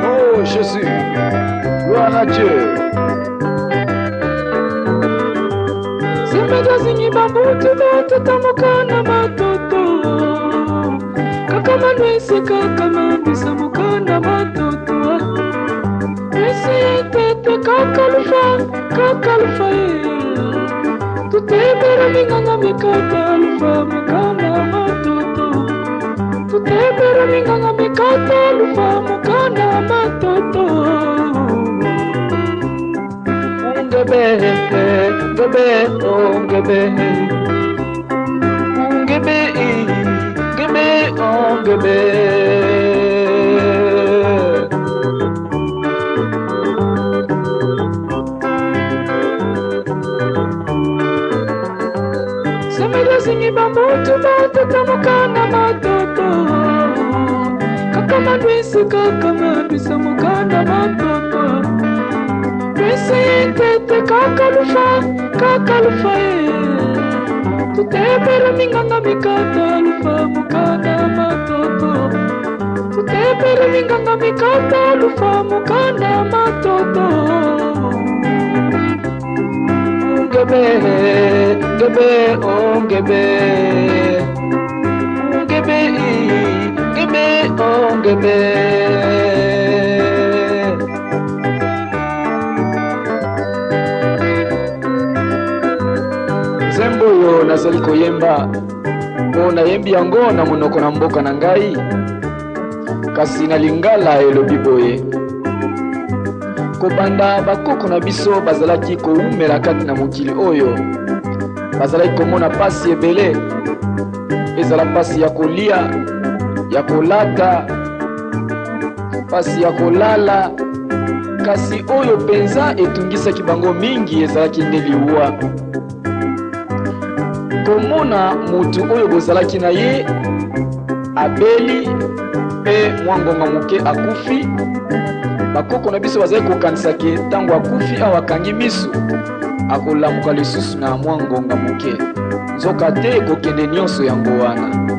Oh Jésus, gloire à Dieu. Semeda zingi babuti bote tamukana matoto kaka manwese kaka mambisa mukana matoto ese tete kaka lufa tutebera minganga mikata lufa mukana matoto tutebera minganga mikata lufa mukana matoto Ungebe, ungebe, ungebe. Semeda zingi babuti bote tamukana matoto kaka manwese kaka mambisa mukana matoto ese tete kaka lufa tutebera minganga mikata lufa mukana matoto tutebera minganga mikata lufa mukana matoto Ungebe, ungebe, ungebe. Nzembo yo nazali koyemba mpo nayembi yango na monoko na mboka na ngai, kasi na lingala elobi boye: kobanda bakoko na biso bazalaki koumela kati na mokili oyo, bazalaki komona pasi ebele, ezala pasi ya kolia, ya kolata, pasi ya kolala, kasi oyo penza etungisaki bango mingi ezalaki nde liwa. Komona mutu oyo bozalaki na ye abeli pe mwangonga moke akufi, bakoko na biso bazali kokanisaki ntango akufi awa akangi misu akolamuka lisusu na mwangonga moke, nzoka te ekokende nyonso yango wana.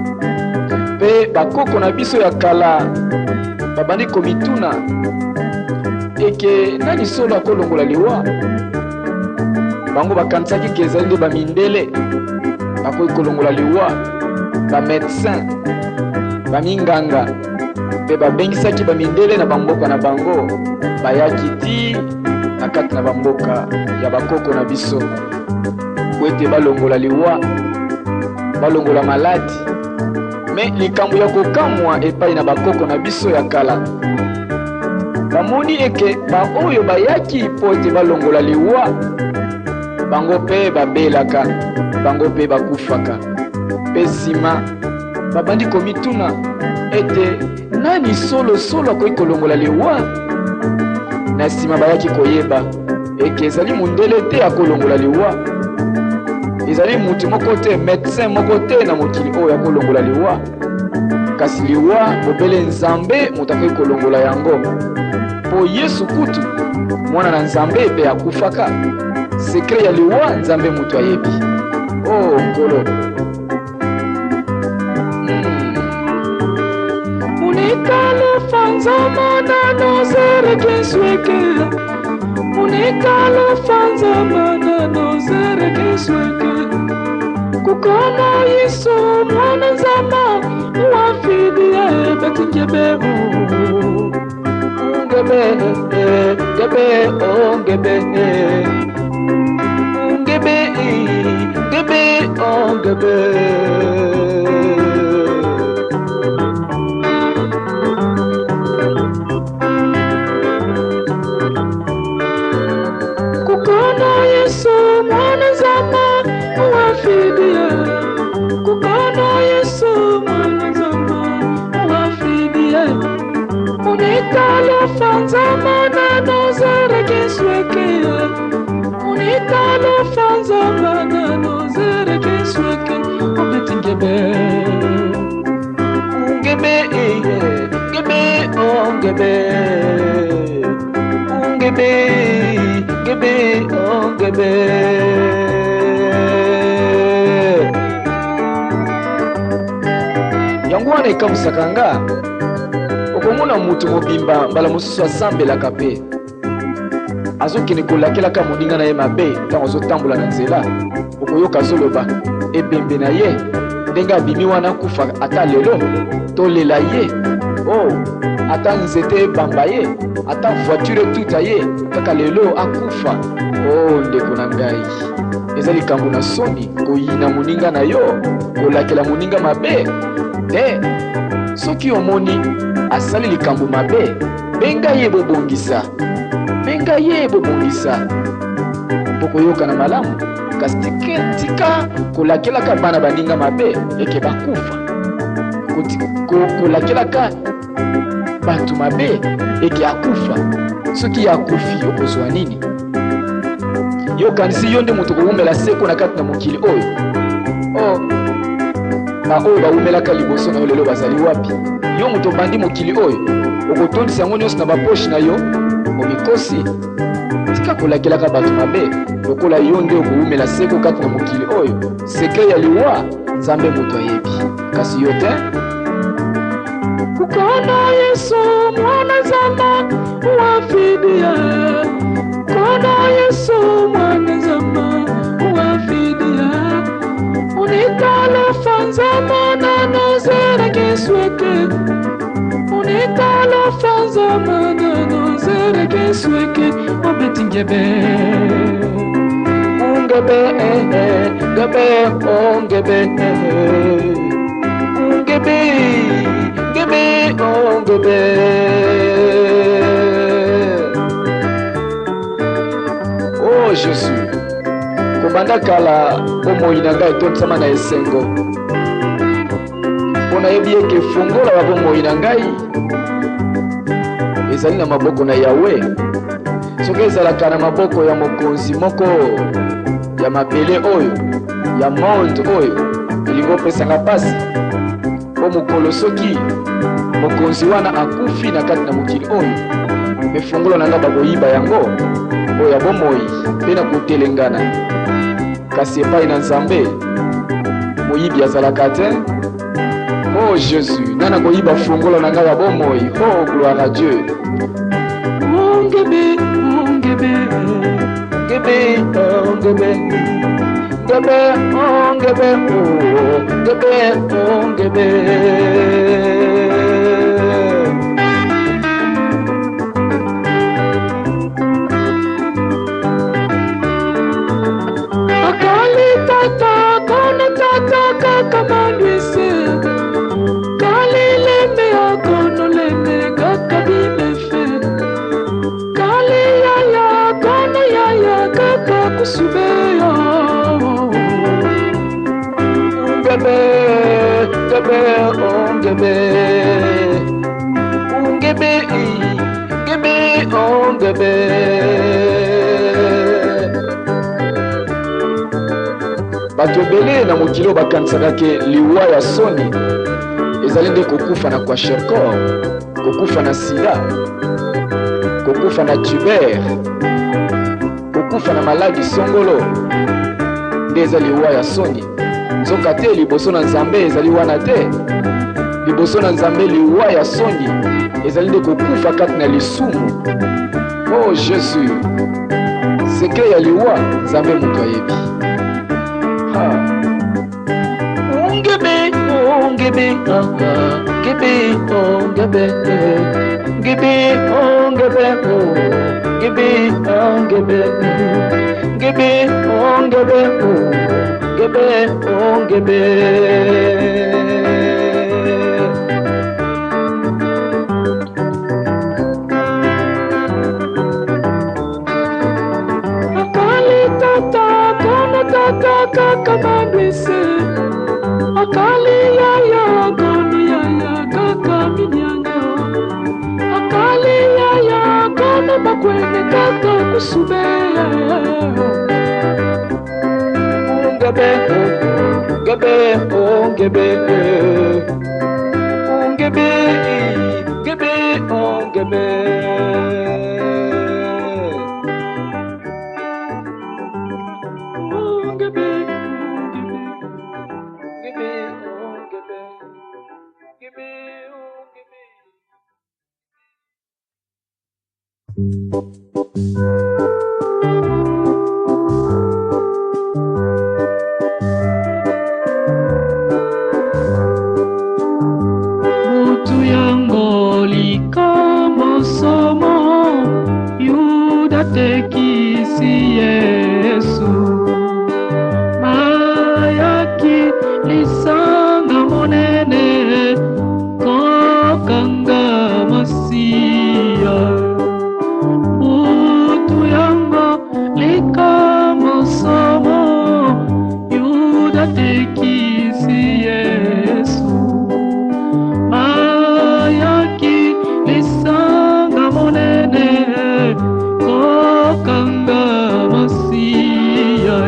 Pe bakoko na biso ya kala babandi komituna eke nani solo akolongola liwa, bango bakanisaki ke ezali nde bamindele bakoki kolongola liwa, bamédecin, baminganga, pe babengisaki bamindele na bamboka na bango bayaki ti na kati na bamboka ya bakoko na biso po ete balongola liwa, balongola maladi. Me likambo ya kokamwa epai na bakoko na biso ya kala, bamoni eke baoyo bayaki po ete balongola liwa, bango pe babelaka, bango pe bakufaka. Pe sima babandi komituna ete nani solo akoki kolongola liwa. Na sima bayaki koyeba eke ezali mundele te akolongola liwa, ezali mutu moko te, médecin moko te na mokili oyo akolongola liwa, kasi liwa bobele Nzambe moto akoki kolongola yango. Po Yesu kutu mwana na Nzambe pe akufaka, sekre ya liwa Nzambe mutu ayebi. Oh nkolo, Unikalo fanzama na nozere kesweke, unikalo fanzama na nozere kesweke, kukono Yesu mwana Nzama wafidie betingebehu. ungebe, ungebe, ungebe. Kukono Yesu mwana Nzama wafidie, kukono Yesu mwana Nzama wafidie, unikalo fanzama na nozere kesweke, unikalo fanzama na nozere kesweke, obetingebe. Ungebe, ungebe, ungebe. ongebe ongebe yango wana ekamusaka nga okomona mutu mobimba mbala mosusu asambelaka mpe azokende kolakelaka moninga na ye mabe ntango azotambola na nzela okoyoka azoloba ebembe na ye ndenge abimi wana akufa ata lelo tolela ye ata nzete ebamba ye ata voiture etuta ye kaka lelo akufa ndeko na ngai eza likambo na soni koyina moninga na yo kolakela moninga mabe te soki omoni asali likambo mabe benga ye bobongisa pokoyoka na malamu kasi tika kolakelaka bana baninga mabe eke bakufa kolakelaka bato mabe eke akufa soki akufi okozwa nini yokanisi yo nde moto kowumela seko na kati na mokili oyo baoyo bawumelaka liboso na yo lelo bazali wapi yo moto bandi mokili oyo okotondisa yango nyonso na baposhe na yo omikosi tika kolakelaka bato mabe lokola yo nde okowumela seko kati na mokili oyo sekre ya liwa nzambe moto ayebi kasi yo te kukona Yesu mwana zama wafidia kona Yesu mwana zama wafidia unitalo fanza mana nozera kisweke unitalo fanza mana nozera kisweke obetingebe ongebe gebe ongebe ongebe Jésus kobanda kala bomoi na ngai etondisama na esengo mpo nayebi eke fungola ya bomoi na ngai ezali na maboko na Yawe soki ezalaka na maboko ya mokonzi moko ya mabele oyo ya monde oyo elingi opesanga mpasi po mokolo soki mokonzi wana akufi na kati na mokili oyo mefungola na nga bakoyiba yango oyo ya bomoi mpe na kotelengana kasi epai na Nzambe moyibi azalaka te Jésus nana koyiba fungola na nga ya bomoi gloire à Dieu ongebe akali tata kona tata kaka malwese kali leme akono leme kaka bimefe kali yaya kono yaya kaka kusubeyo ongebe bato ebele na mokili oyo bakanisaka ke liwa ya soni ezali nde kokufa na kwashiorkor, kokufa na sida, kokufa na tuber, kokufa na maladi songolo nde eza liwa ya soni. Nzoka te liboso na Nzambe ezali wana te. Liboso na Nzambe liwa ya soni ezali nde kokufa kati na lisumu. Oh Jésus, sekre ya liwa Nzambe moto ayebi. Ongebe, ongebe, ongebe, ongebe, ongebe, ongebe, ongebe, ongebe, ongebe, ongebe, ongebe. Kakamandwese akali yaya kono yaya kaka minyango akali yaya kono bakwene kaka kusubeya Ongebe, ongebe, ongebe, ongebe, ongebe, ongebe. Mutu yango likambo somo Yuda tekisi Yesu Mayaki lisanga monene Kokanga Masia Mutu yango likambo somo Yuda tekisi Yesu Mayaki lisanga monene Kokanga Masia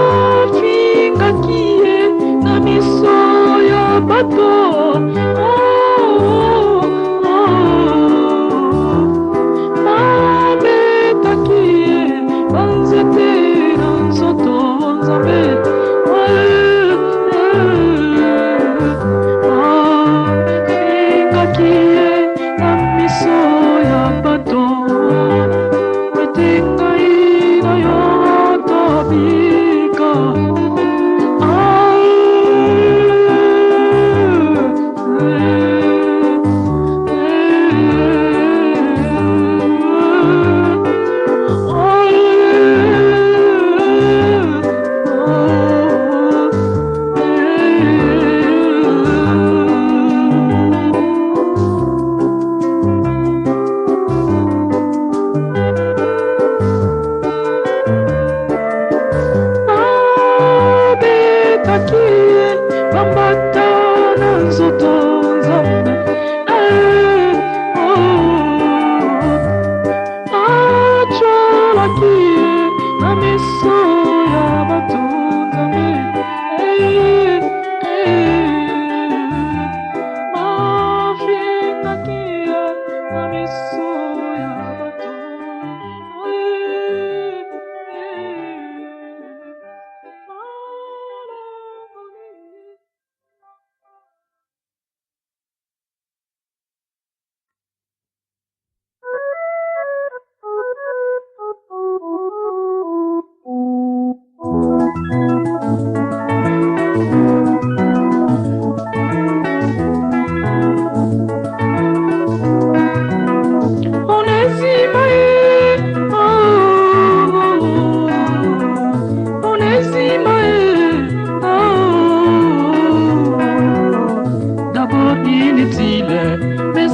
Mafinga kie na miso ya bato babetaki ye banzete na nzoto nzambe babengaki ye na miso ya bato ete ngai na yo tobika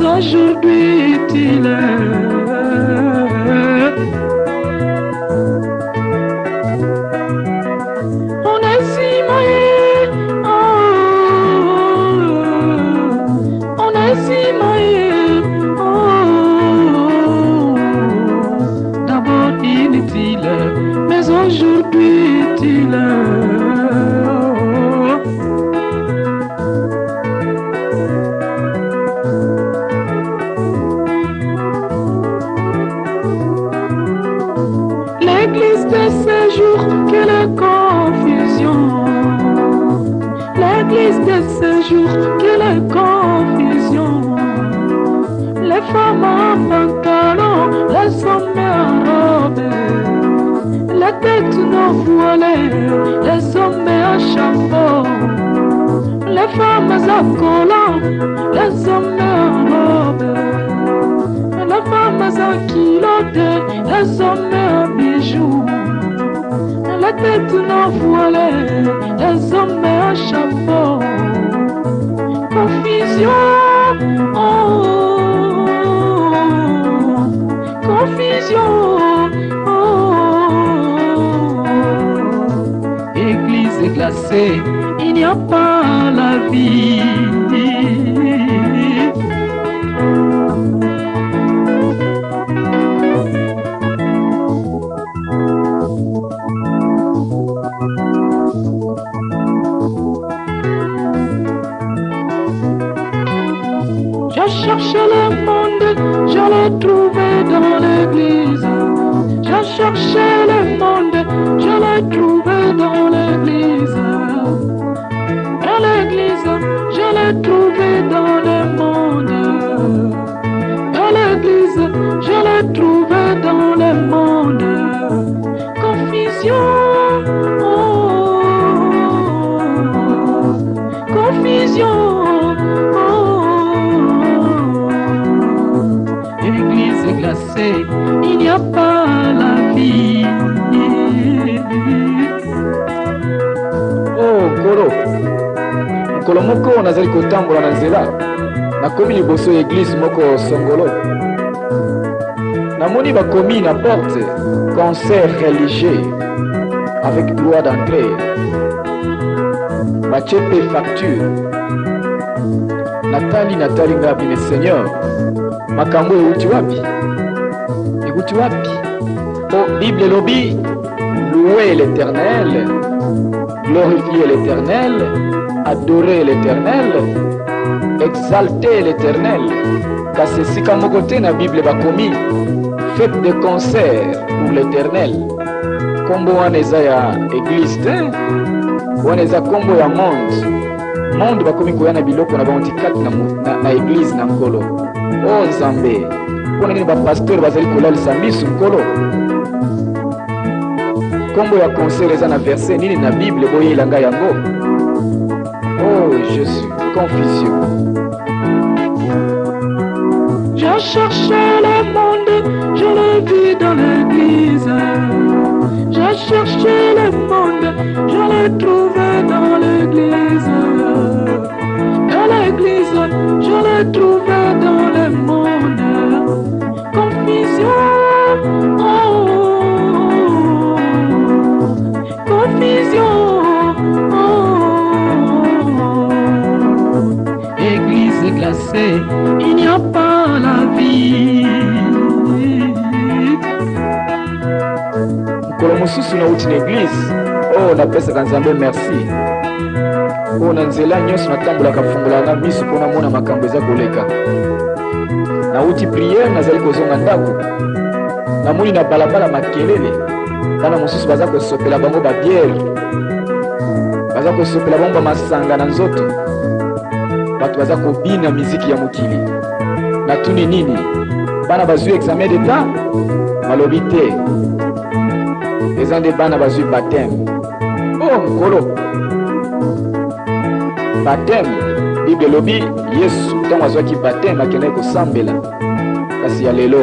Aujourd'hui il on est si maillé, on est si maillé, d'abord inutile, mais aujourd'hui il L'église de ces jours, quelle confusion. L'église de ces jours, quelle confusion. Les femmes en pantalon, les hommes en robe, les têtes non voilées, les hommes en chapeau, les femmes en collant, les hommes en robe, les femmes en culotte, les hommes en bijoux, la tête non voilée, les hommes en chapeau. Confusion, confusion, Église glacée, il n'y a pas la vie. Je cherchais le monde, je l'ai trouvé dans l'église. Je cherchais le monde, je l'ai trouvé dans l'église. Et l'église, je l'ai trouvé dans le monde. Et l'église, je l'ai trouvé dans le monde. Confusion, confusion. Église glacée, il n'y a pas la vie. Oh kolo mokolo moko nazali kotambola na nzela nakomi liboso ya église moko songolo namoni bakomi na porte concert religieux avec droit d'entrée batie mpe facture natali ngabi me seigneur makambo euti wapi oh Bible elobi louez l'éternel glorifiez l'éternel adorer l'Éternel, exalter l'Éternel. Kasi sika moko te na Bible bakomi faites des concerts pour l'Éternel. Kombo wana eza ya église te, wana eza kombo ya monde bakomi koya na biloko na bango tikati na église na nkolo. O Nzambe, mpona nini bapasteur bazali kolalisa misu nkolo? Kombo ya concert eza na verset nini na Bible boyela ngai yango? Oh Jésus, confusion. J'ai cherché le monde, je l'ai vu dans l'église. J'ai cherché le monde, je l'ai trouvé dans l'église. Et l'église, je l'ai trouvé dans le monde. Confusion, oh, confusion, oh. Église glacée, il n'y a pas la vie. Mukolo mosusu nauti na église, oh napesaka Nzambe merci. Oh na nzela nyonso natambolaka fungolanga miso mpona mona makambo eza koleka. Nauti prière nazali kozonga ndako, namoni na balabala makelele, bana mosusu baza kosopela bango babiere, baza kosopela bango bamasanga na nzoto, bato baza kobina miziki ya mokili. Natuni nini? Bana bazwi examen d'état? Malobi te. Eza nde bana bazwi baptême. Oh mukolo, baptême Bible elobi Yesu ntango azwaki baptême akendaki kosambela. Kasi ya lelo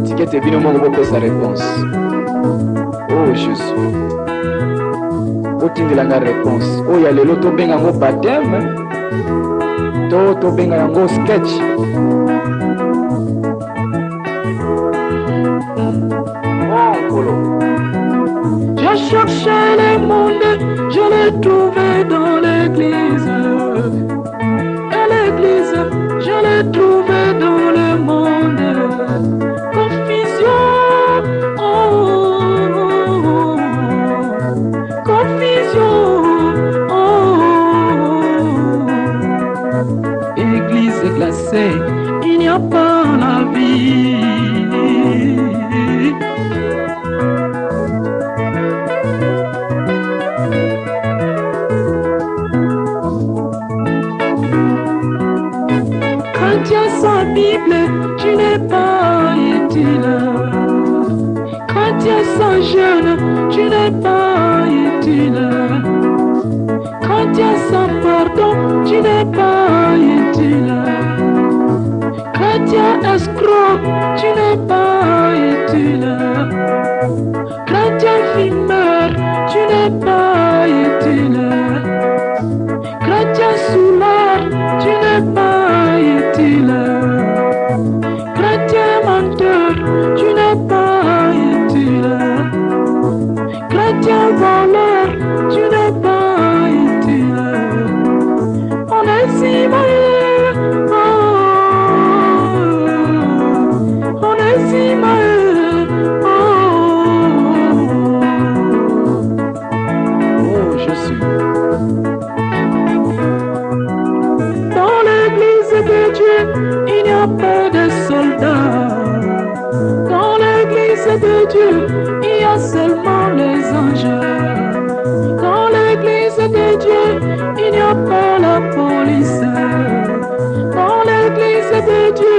tikete bino moko bopesa réponse. Oh Jésus, otindelanga réponse. Oh ya lelo tobenga yango baptême, tobenga yango sketch. J'ai cherché le monde, je l'ai trouvé dans l'église. Et l'église, je l'ai trouvé dans le monde. Confusion, oh, oh, oh. Confusion, oh, oh. Église glacée, il n'y a pas la vie. Sans Bible, tu n'es pas utile. Quand tu es sans jeûne, tu n'es pas utile. Quand tu es sans pardon, tu n'es pas utile. Quand tu es escroc, tu n'es pas utile. Quand tu es fumeur, tu n'es pas utile. Quand tu es soulard, tu n'es pas utile. Chrétien menteur, tu n'es pas utile. Chrétien voleur, tu n'es pas utile. On est si mal, oh, on est si mal, Oh Jésus. Dans l'église de Dieu, il n'y a pas de soldats. Dans l'église de Dieu, il y a seulement les anges. Dans l'église de Dieu, il n'y a pas la police. Dans l'église de Dieu,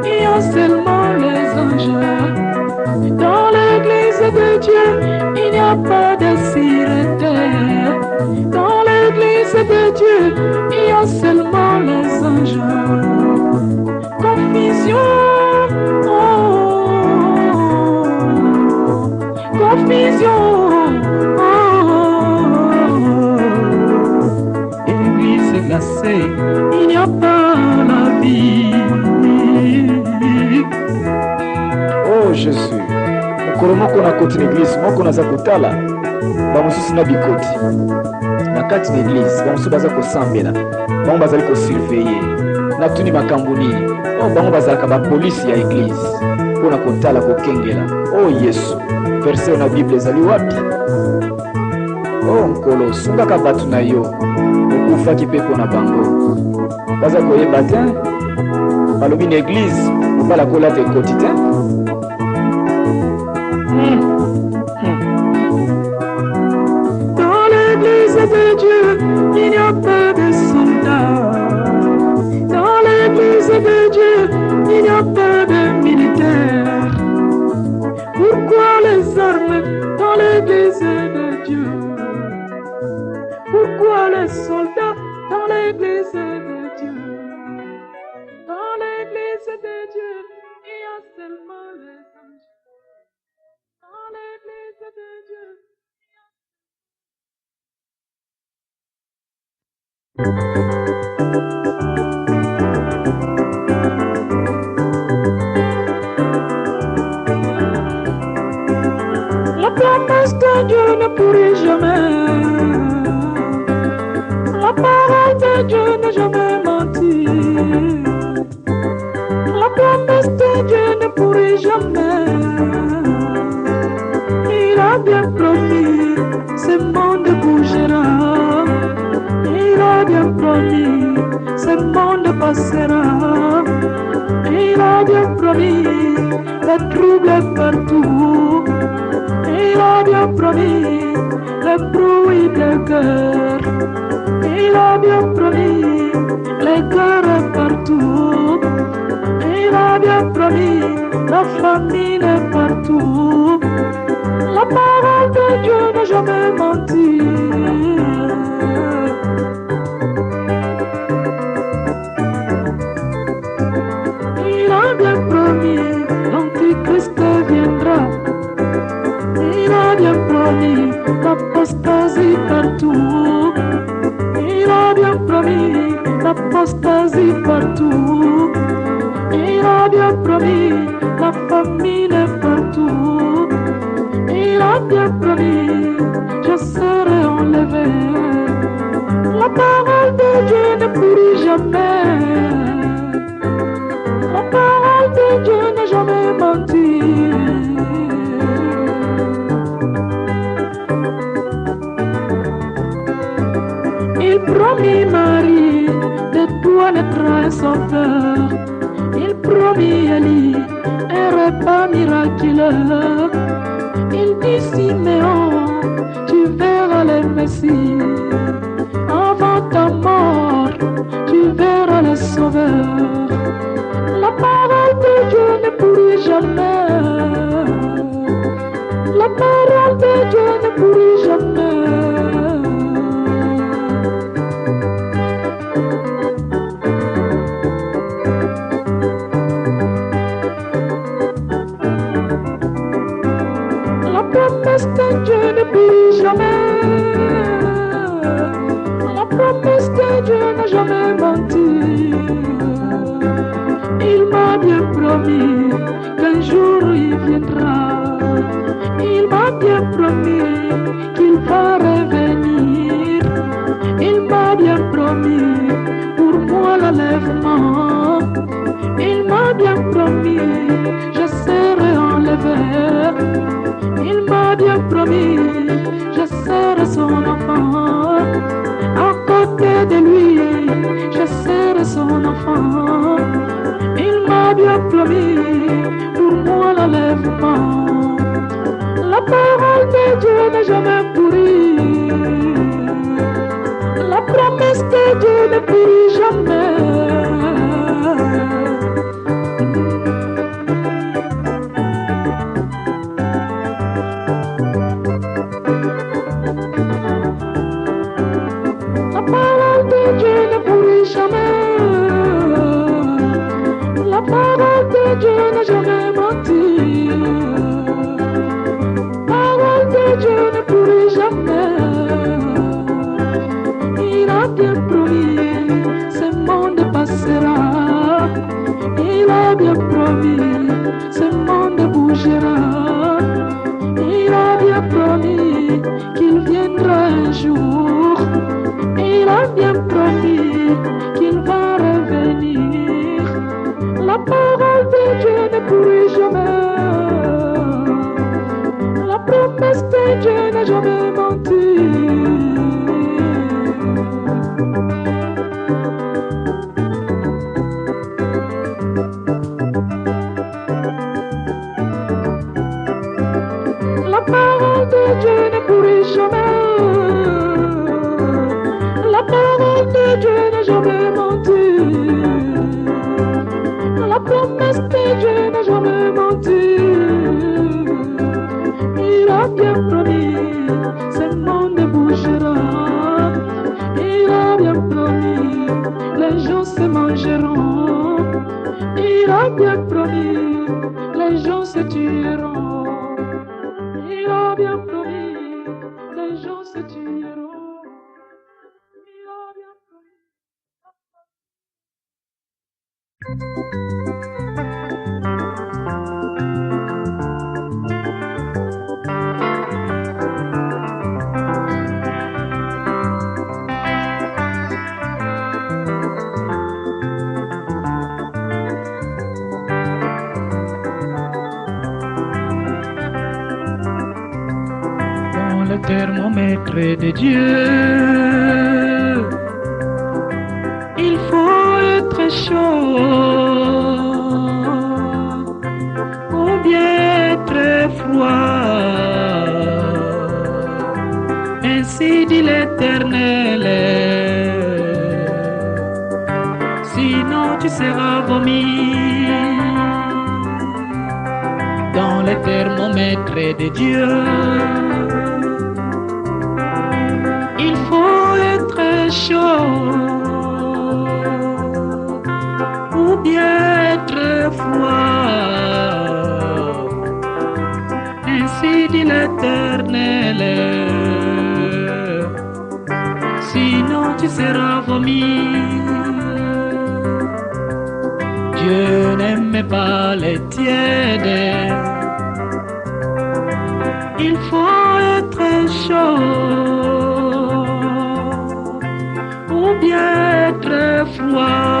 il y a seulement les anges. Dans l'église de Dieu, il n'y a pas de sûreté. Dans l'église de Dieu, il y a seulement les anges. Confusion, oh, confusion, oh, église glacée, il n'y a pas la vie. Oh Jésus, mukolo moko na koti na église moko naza kotala bamosusu na bikoti na kati na église, bamosusu baza kosambela, bango bazali kosurveiller. Natuni makambo nini? Oh bango bazalaka bapolisi ya église mpona kotala kokengela. Oh Yesu, verset na Bible ezali wapi? Oh nkolo sungaka bato na yo okufaki mpe mpo na bango baza koyeba te balobi na eglize mobala kolata ekoti te. Dans l'église de Dieu, il n'y a pas de soldats. Dans l'église de Dieu, il n'y a pas de militaires. Pourquoi les armes dans l'église de Dieu? Pourquoi les soldats dans l'église de Dieu? Dans l'église de Dieu, il y a seulement les anges. Dans l'église de Dieu, la promesse de Dieu ne pourrit jamais. La parole de Dieu n'a jamais menti. La promesse de Dieu ne pourrit jamais. Il a bien promis, ce monde bougera. Il a bien promis, ce monde passera. Il a bien promis, le trouble partout. Il a bien promis, le bruit de guerre. Il a bien promis, les guerres partout. Il a bien promis, la famine partout. La parole de Dieu n'a jamais menti. Il a bien promis, l'Antichrist viendra. Il a bien promis, l'apostasie partout. Il a bien promis, l'apostasie partout. Il a bien promis, la famine partout. Il a bien promis, je serai enlevé. La parole de Dieu ne pourrit jamais. La parole de Dieu n'a jamais menti. Il promit Marie, de toi naîtra un sauveur. Il promit Élie, un repas miraculeux. Il dit Siméon, tu verras le Messie. Avant ta mort, tu verras le Sauveur. La parole de Dieu ne pourrit jamais. La parole de Dieu ne pourrit jamais. La promesse de Dieu ne pourrit jamais. La promesse de Dieu n'a jamais menti. Il m'a bien promis qu'un jour il viendra. Il m'a bien promis qu'il va revenir. Il m'a bien promis pour moi l'enlèvement. Il m'a bien promis, je serai enlevé. Il m'a bien promis, je serai son enfant. À côté de lui, je serai son enfant. Il m'a bien promis, pour moi l'enlèvement. La parole de Dieu n'a jamais pourri. La promesse de Dieu ne pourrit jamais. La parole de Dieu ne pourrit jamais. La parole de Dieu n'a jamais menti. Parole de Dieu ne pourrit jamais. Il a bien promis, ce monde passera. Il a bien promis, ce monde bougera. Il a bien promis qu'il viendra un jour. Il a bien promis qu'il va revenir. La parole de Dieu ne pourrit jamais. La promesse promesses, Dieu n'a jamais menti. La parole de Dieu ne pourrit jamais. La parole de Dieu n'a jamais menti. La promesse de Dieu n'a jamais menti. Il a bien promis, ce monde ne bougera. Il a bien promis, les gens se mangeront. Il a bien promis, les gens se tueront. Il a bien promis, les gens se tueront. Il a bien promis. Dans le thermomètre de Dieu, il faut être chaud ou bien très froid. Ainsi dit l'Éternel, sinon tu seras vomi. Dans le thermomètre de Dieu, il faut être chaud ou bien être froid. Ainsi dit l'Éternel, sinon tu seras vomi. Dieu n'aime pas les tièdes. Il faut être chaud ou bien être froid.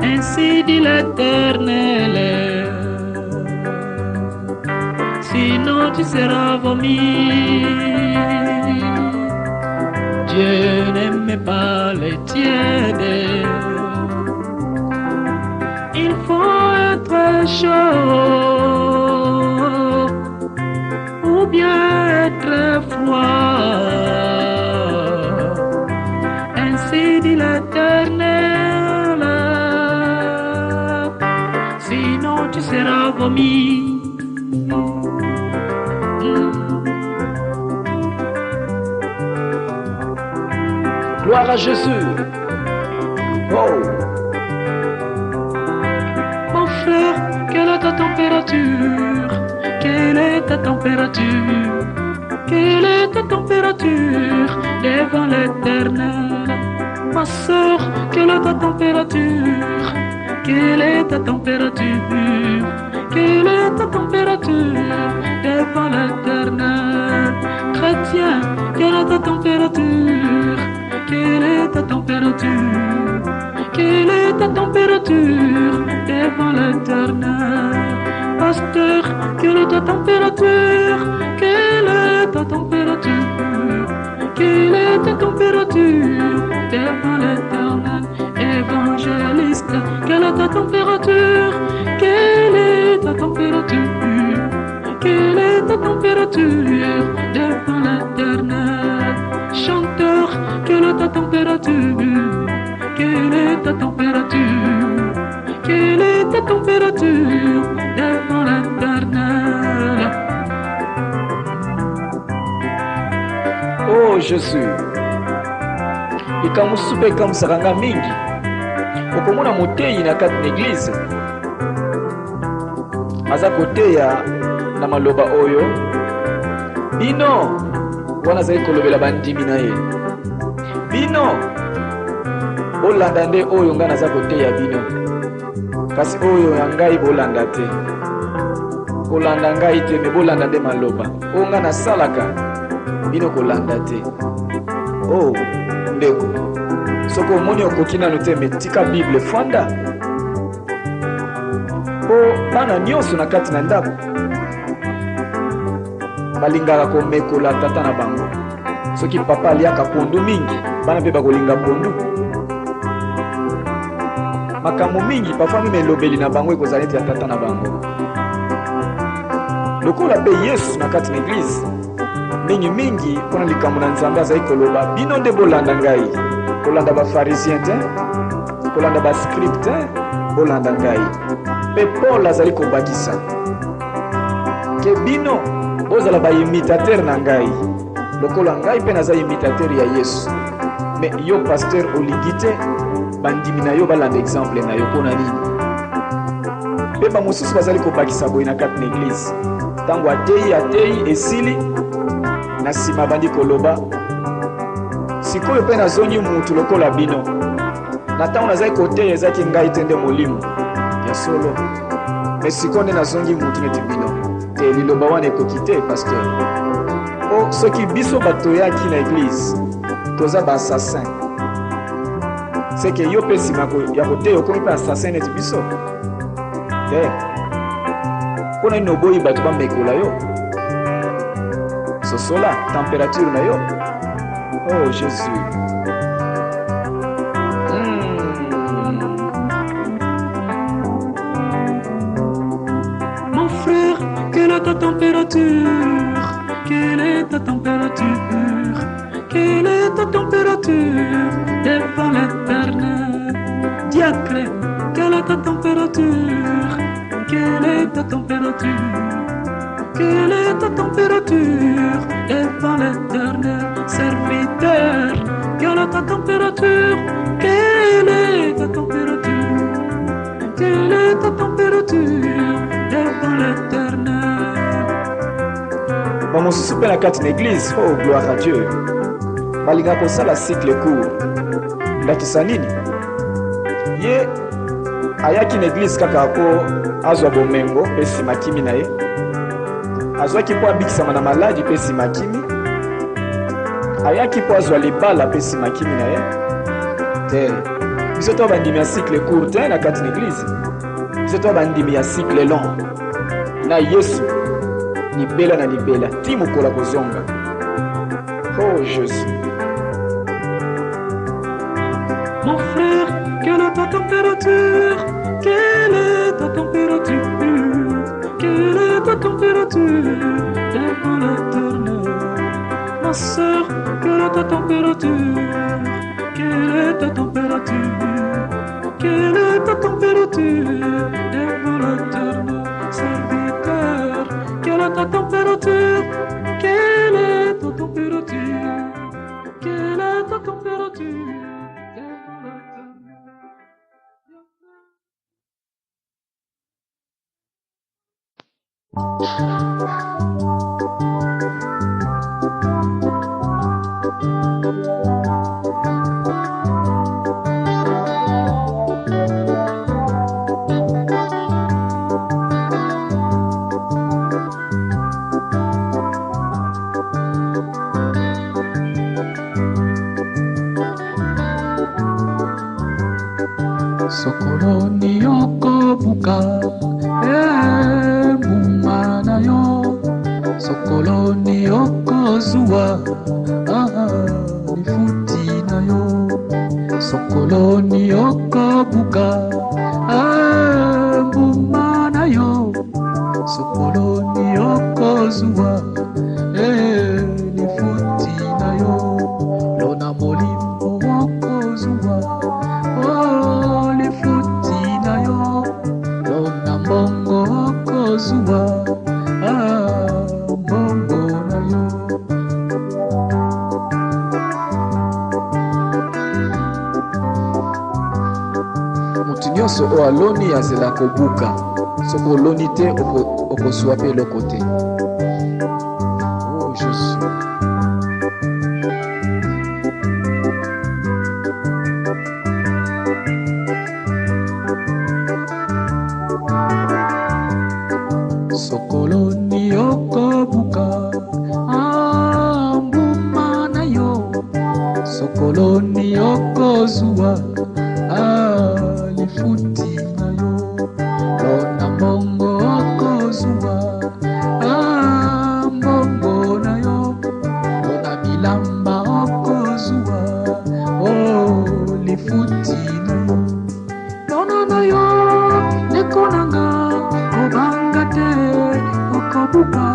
Ainsi dit l'Éternel, sinon tu seras vomi. Dieu n'aime pas les tièdes. Il faut être chaud ou bien être froid. Ainsi dit l'Éternel, sinon tu seras vomi. Gloire à Jésus. Oh. Mon frère, quelle est ta température? Quelle est ta température? Quelle est ta température devant l'Éternel? Ma sœur, quelle est ta température? Quelle est ta température? Quelle est ta température devant l'Éternel? Chrétien, quelle est ta température? Quelle est ta température? Quelle est ta température devant l'Éternel? Pasteur, quelle est ta température? Quelle est ta température? Quelle est ta température devant l'Éternel? Évangéliste, quelle est ta température? Quelle est ta température? Quelle est ta température devant l'Éternel? Chanteur, quelle est ta température? Quelle est ta température? Quelle est ta température devant l'Éternel? Oh Jésus, ikamusupe ikamusakanga mingi okomona moteyi na kati na eglize aza koteya na maloba oyo bino wana azali kolobela bandimi na ye bino bolanda nde oyo ngai naza koteya bino kasi oyo ya ngai bolanda te kolanda ngai te me bolanda nde maloba oyo ngai nasalaka bino kolanda te. Oh ndeko soko omoni okoki nano te me tika Bible fanda po bana nyonso na kati na ndako balingaka komekola tata na bango. Soki papa aliaka pondu mingi, bana mpe bakolinga pondu. Makambo mingi parfois meme elobeli na bango ekozala neti ya tata na bango. Lokola mpe Yesu na kati na eglise mingi mpona likambo na Nzambe azali koloba bino nde bolanda ngai, kolanda bafarisien te, kolanda bascribe te, bolanda ngai. Mpe Paul azali kobakisa ke bino bozala baimitateur na ngai lokola ngai mpe naza imitateur ya Yesu. Me yo pasteur olingi te bandimi na yo balanda exemple na yo mpona nini? Mpe bamosusu bazali kobakisa boye na kati na eglise ntango atei esili na nsima bandi koloba sikoyo mpe nazongi mutu lokola bino, na ntango nazali koteya ezalaki ngai te nde molimo ya solo, me sikoyo nde nazongi mutu neti bino te. Liloba wana ekoki te pasteur. O soki biso batoyaki na eglise toza baassassin, seke yo mpe nsima ya koteya okomi mpe assassin neti biso te. Mpona nini oboyi bato bamekola yo? Sosola température na yo. Oh Jésus. Mon frère, quelle est ta température? Quelle est ta température? Quelle est ta température devant l'Éternel? Diacre, quelle est ta température? Quelle est ta température? Quelle est ta température devant l'Éternel? Serviteur, quelle est ta température? Quelle est ta température? Quelle est ta température devant l'Éternel? Bamosusu mpe na kati na église, oh gloire à Dieu, balinga kosala cycle court. Ndakisa nini? Ye ayaki na église kaka po azwa bomengo mpe nsima kimi na ye, azwaki mpo abikisama na maladi mpe nsima kimi, ayaki mpo azwa libala mpe nsima kimi na ye te. Biso to bandimi ya cycle court te na kati na église, biso to bandimi ya cycle long na Yesu, libela na libela ti mokola kozonga. Oh Jésus. Mon frère, quelle est ta température? Quelle est ta température? Quelle est ta température devant l'Éternel? Ma sœur, quelle est ta température? Quelle est ta température? Quelle est ta température devant l'Éternel? Serviteur, quelle est ta température? Quelle est ta température? Quelle est ta température devant l'Éternel? Sokoloni okobuka mbuma na yo, sokoloni okozwa lifuti na yo, sokoloni okobuka mbuma na yo, sokoloni okozwa lifuti na yo, lona molimo okozwa lifuti na yo, lona mbongo okozwa mbongo na yo. Mutu nyonso oyo aloni azela kobuka, soki oloni te okozwa mpe eloko te. Oh Jésus. Sokoloni okobuka mbuma na yo, sokoloni okozwa lifuti na yo, lona mbongo okozwa mbongo futi na yo. Lono na yo nekonanga kobanga te okobuka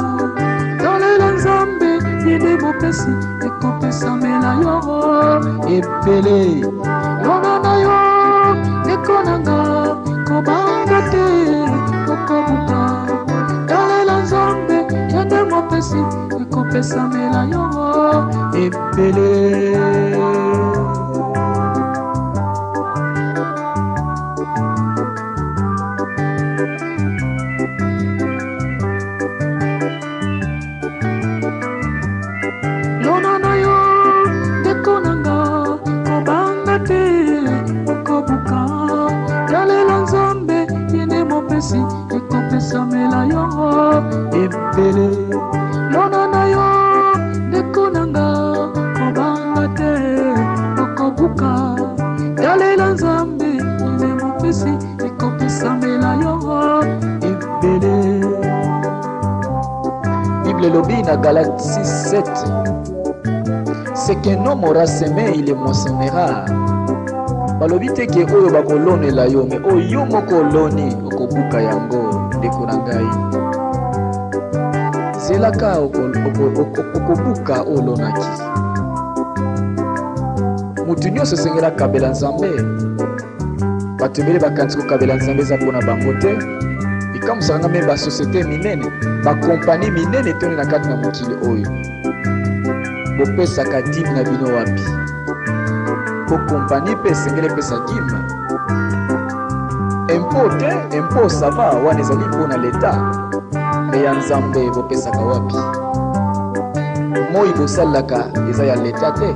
tolela nzambe yende mopesi ekopesamela yo ebele. Lono na yo nekonanga kobanga te okobuka tolela nzambe yende mopesi ekopesamela yo ebele. ekopesamela yo ebele. Lono na yo nekonanga kobanga te okobuka yalela nzambe yende mopesi ekopesamela yo ebele. Bible lobi na Galates 6:7, c'est qu'un homme aura semé, il moissonnera. Balobi te ke oyo bakolonela yo, me oyo moko oloni okobuka yango ndeko na ngai. Zelaka okobuka olonaki. Mutu nyonso esengeli akabela nzambe. Bato ebele bakanisi kokabela nzambe eza mpona bango te. Ekamusaka me basosiete minene, bakompani minene toni na kati na mokili oyo. Bopesaka dime na bino wapi? Ko kompani pe esengeli epesa dime. Impo te, impo sava wana ezali mpona leta. Me ya nzambe bopesaka wapi? Moi bosalaka eza ya leta te,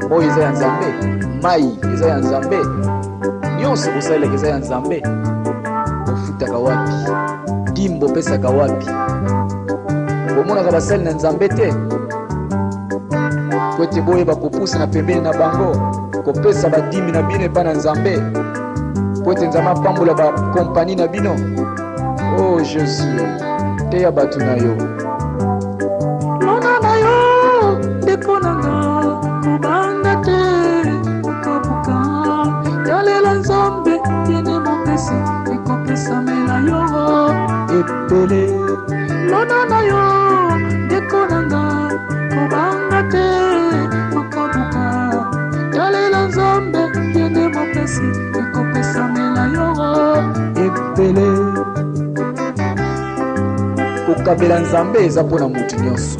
moi eza ya nzambe. Mai eza ya nzambe. Nyonso bosalaka eza ya nzambe. Bofutaka wapi? Dime bopesaka wapi? Bomonaka basali na nzambe te. Po ete boyeba kopusa na pembeni na bango, kopesa badimi na bino epa na nzambe, po ete nzambe apambola bakompani na bino. Oh Jésus, teya bato na yo. Lono na yo ndekonanga kobanga te okobuka yalela nzambe yende mopesi ekopesamela yo ebele. Lono na yo ndekonanga kobanga te okobuka yalela nzambe yende mopesi ekopesamela yo ebele. Kokabela nzambe eza mpona mutu nyonso.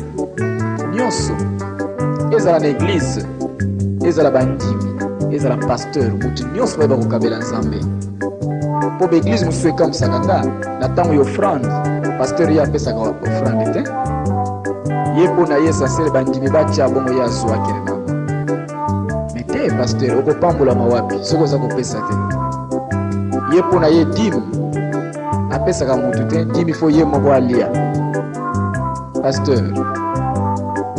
Nyonso ezala na eglize, ezala bandimi, ezala pasteur, mutu nyonso bayeba kokabela nzambe. Po baeglize mosusu ekamusaka nga na ntango ya offrande, pasteur ye apesaka offrande te. Ye mpo na ye esansele bandimi batya bongo ye azwakele nango. Me te pasteur okopambolama wapi soki oza kopesa te? Ye mpo na ye dime apesaka mutu te, dime fo ye moko alia. Pasteur,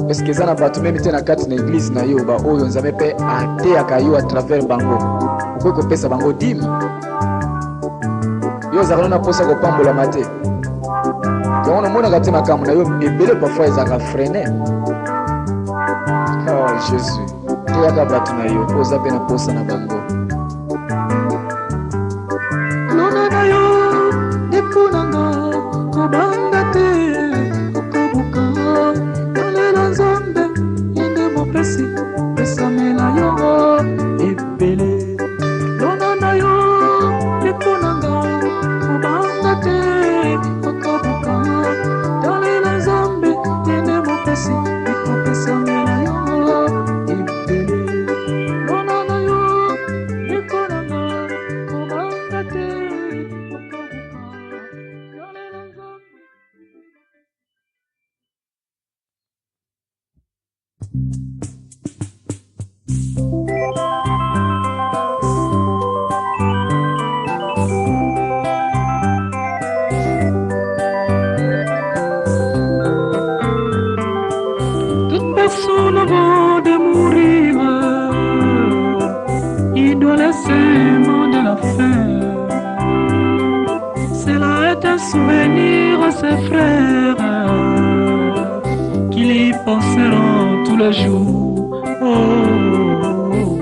est-ce que eza na bato meme te na kati na eglise na yo ba oyo nzambe mpe ateyaka yo a travers bango okoki kopesa bango dime? Yo ozalaka na mposa kopambolama te. Yango namonaka te makambo na yo ebele parfois ezalaka freine. Oh Jésus, teyaka bato na yo oza mpe na mposa na bango. Lono na yo ndekonanga kobanga te okobuka yalela nzambe yende mopesi pesamela yo ebele. Lono na yo ndekonanga kobanga te okobuka yalela nzambe yende mopesi ekopesamela yo ebele. Lono na yo ndekonanga kobanga te okobuka yalela nzambe. Toute personne avant de mourir, il doit laisser un mot de la fin. Cela est un souvenir à ses frères qui y penseront tous les jours. Oh, oh, oh.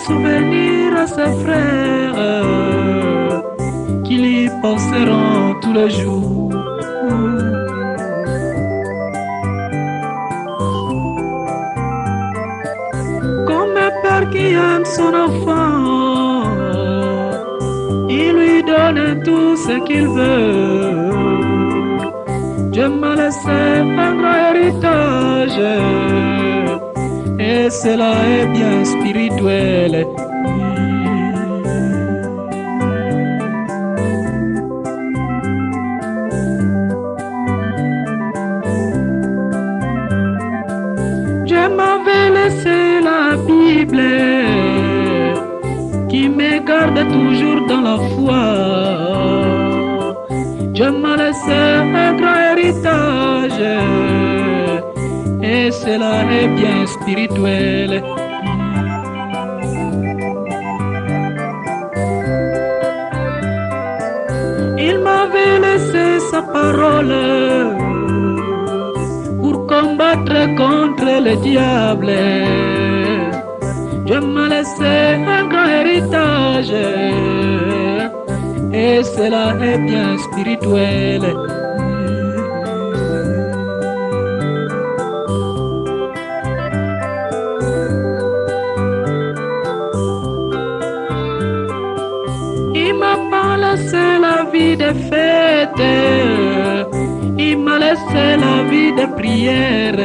souvenir à ses frères qui y penseront tous les jours. Comme un père qui aime son enfant, il lui donne tout ce qu'il veut. Dieu m'a laissé un grand héritage, et cela est bien spirituel. Dieu m'avait laissé la Bible qui me garde toujours dans la foi. Dieu m'a laissé un grand héritage, et cela est bien spirituel. Il m'avait laissé sa parole pour combattre contre le diable. Dieu m'a laissé un grand héritage, et cela est bien spirituel. Il m'a pas laissé la vie de fête, il m'a laissé la vie de prière.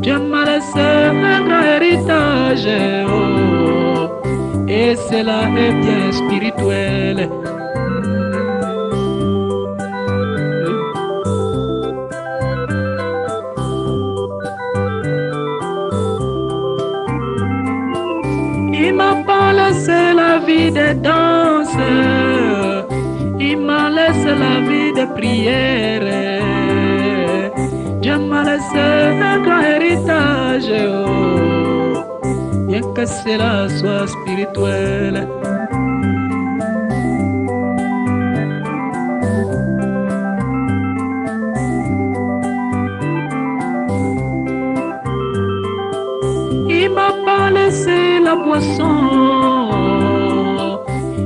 Dieu m'a laissé un grand héritage, oh, et cela est bien spirituel. Il m'a pas laissé la vie de danse, il m'a laissé la vie de prière. Dieu m'a laissé un grand héritage, oh, bien que cela soit spirituel. Il m'a pas laissé la boisson,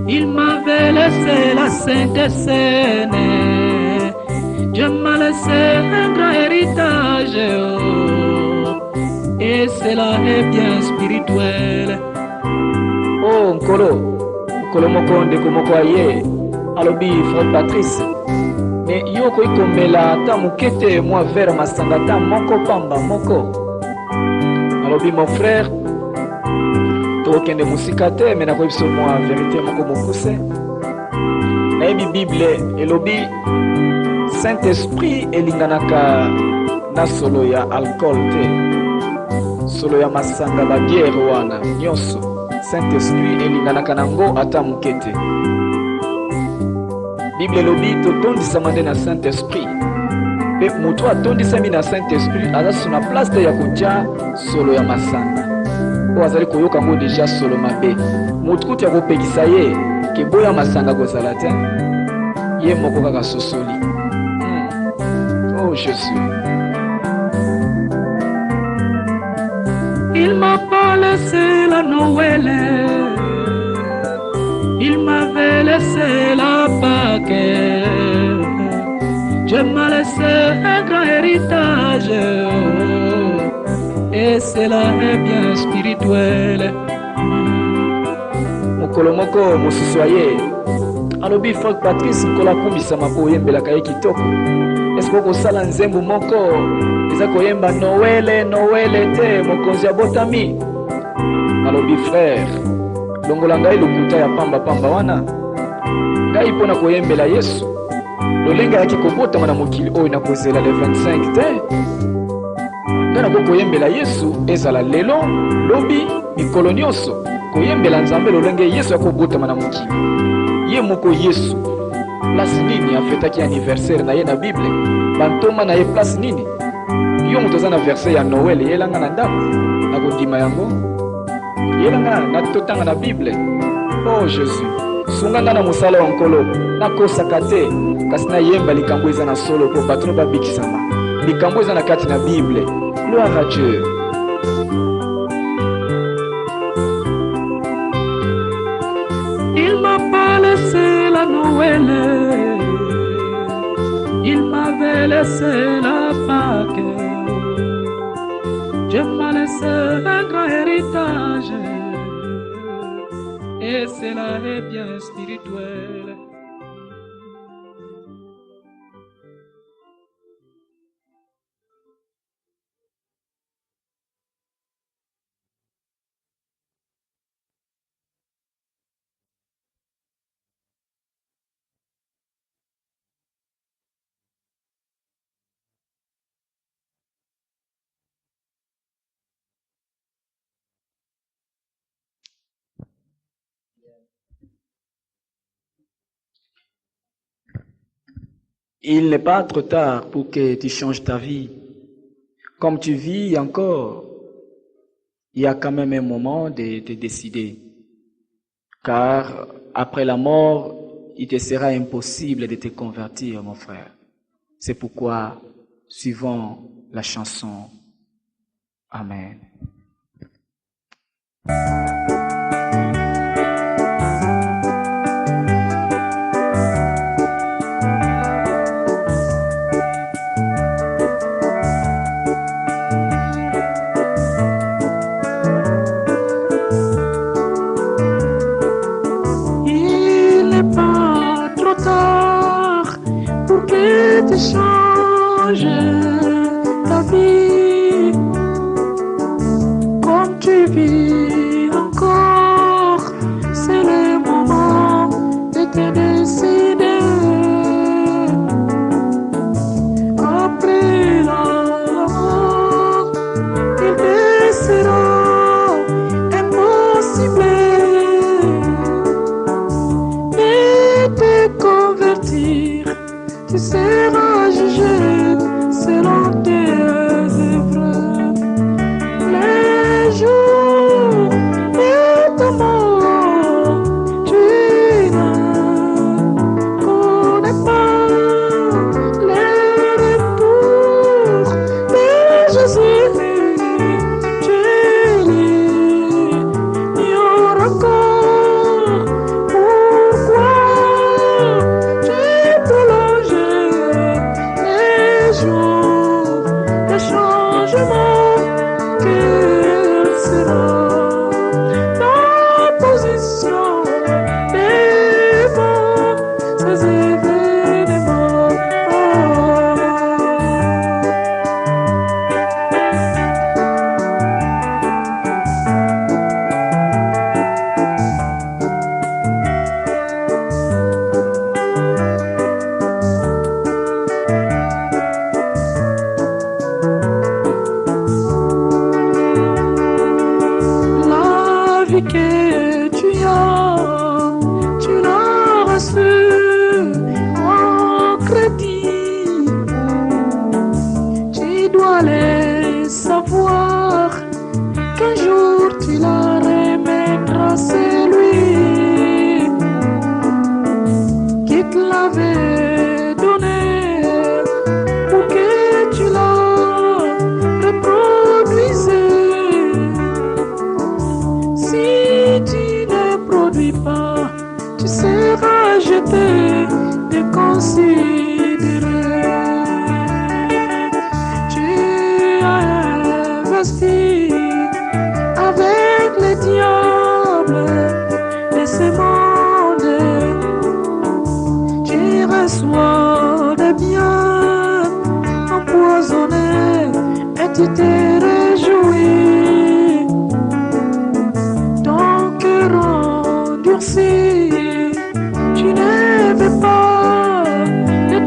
il m'avait laissé la Sainte Seine. Dieu m'a laissé un grand héritage, oh, et cela est bien spirituel. Oh Nkolo moko ndeko moko aye alobi frère Patrice, mais yo ko ikomela ta mukete moi vers masanga ta moko pamba moko. Alobi mon frère tokende musika te, mais nakoyebi so moi vérité moko mokuse. Nayebi Bible elobi Saint-Esprit elinganaka na solo ya alcool te, solo ya masanga babiere wana nyonso. Saint-Esprit elinganaka nango ata mukete. Bible elobi totondisama nde na Saint-Esprit, pe moto atondisami na Saint-Esprit aza na place te ya kotia solo ya masanga oyo azali koyoka yango deja solo mabe. Moto kuti ya kopekisa ye ke boya masanga kozala te, ye moko kaka sosoli. Oh Jésus. Il m'a pas laissé la Noël, il m'avait laissé la Pâque. Dieu m'a laissé un grand héritage, oh, et cela est bien spirituel. Mokolo moko mosusu aye alobi frère Patrice nkola kumbisama po oyembelaka ye kitoko. Est-ce que okosala nzembo moko eza koyemba Noele te mokonzi ya botami? Alobi frère, longola ngai lokuta ya pamba wana, ngai mpona koyembela Yesu lolenge ayaki kobotama na mokili oyo nakozela le 25 te. Ngai nako koyembela Yesu ezala lelo lobi mikolo nyonso, koyembela Nzambe lolenge Yesu akobotama na mokili. Ye moko Yesu place nini afetaki anniversaire na ye na Bible? Bantoma na ye place nini? Yo moto aza na verset ya Noël yelanga na ndako nakondima yango, yelanga na totanga na Bible. Oh Jésus, sunga nga na mosala wa nkolo nakosaka te, kasi nayemba likambo eza na solo po bato babikisama. Likambo eza na kati na Bible. Gloire à Dieu. à Noël, il m'avait laissé la Pâque. Dieu m'a laissé un grand héritage, et cela est bien spirituel. Il n'est pas trop tard pour que tu changes ta vie. Comme tu vis encore, il y a quand même un moment de te décider. Car après la mort, il te sera impossible de te convertir, mon frère. C'est pourquoi, suivons la chanson. Amen. Change ta vie. Comme tu vis encore, c'est le moment de te décider. Après la mort, il te sera impossible de te convertir. Tu seras jugé selon tes œuvres. Les jours de ta mort, tu ne connais pas le retour de Jésus. Tu l'ignores encore. Pourquoi tu prolonges les jours de changement? Quelle sera ta position devant ces événements? La vie que tu l'as reçue en crédit. Tu dois le savoir qu'un jour tu la remettras. C'est lui qui te l'avait donné pour que tu la reproduises. Si tu ne produis pas, tu seras jeté, déconsidéré. Tu as investi avec les diables de ce monde. Tu reçois des biens empoisonnés et tu te réjouis. Ton cœur endurci, tu ne veux pas de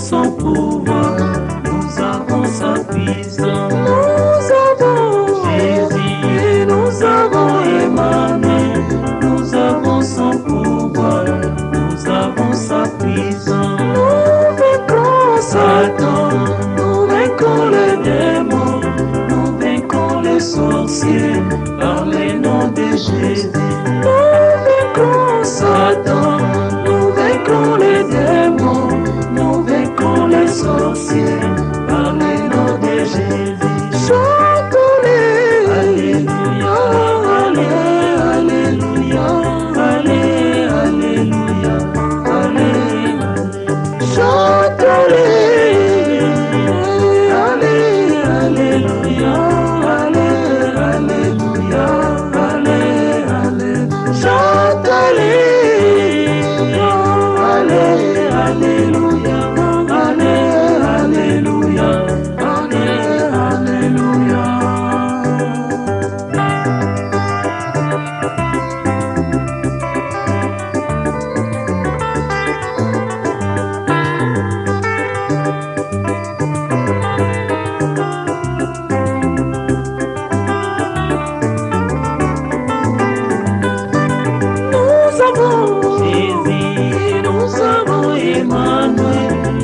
Son pouvoir, nous avons sa puissance. Nous avons Jésus, nous avons Emmanuel, nous avons son pouvoir, nous avons sa puissance. Nous vaincrons Satan, nous vaincrons les démons, nous vaincrons les sorciers par le nom de Jésus. Nous vaincrons Satan, nous vaincrons les démons, les sorciers par le nom de Jésus. Chantons-les, alléluia, alléluia, alléluia, alléluia. Chantons-les, alléluia, alléluia, alléluia. Chantons-les, alléluia.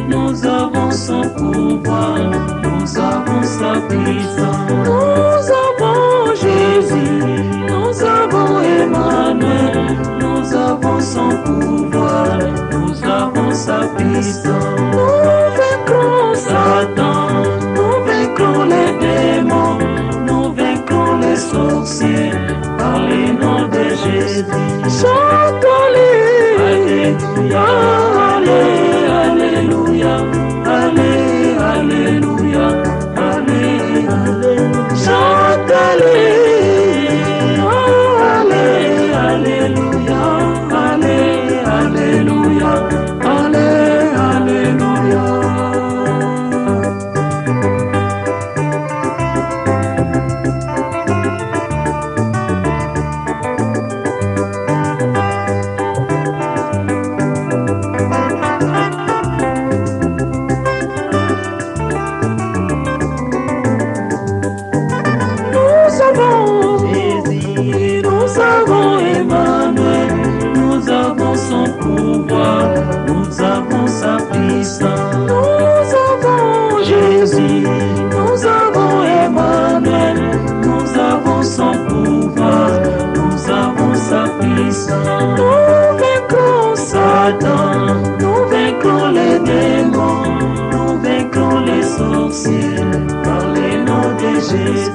Nous avons son pouvoir, nous avons sa puissance. Nous avons Jésus, nous avons Emmanuel, nous avons son pouvoir, nous avons sa puissance. Nous vaincrons Satan, nous vaincrons les démons, nous vaincrons les sorciers par le nom de Jésus. Chantons-les, alléluia, alléluia, alléluia, alléluia. Chantez-les, alléluia, alléluia, alléluia. Nous avons Emmanuel, nous avons son pouvoir, nous avons sa puissance. Nous avons Jésus, nous avons Emmanuel, nous avons son pouvoir, nous avons sa puissance. Nous vaincrons Satan, nous vaincrons les démons, nous vaincrons les sorciers par le nom de Jésus.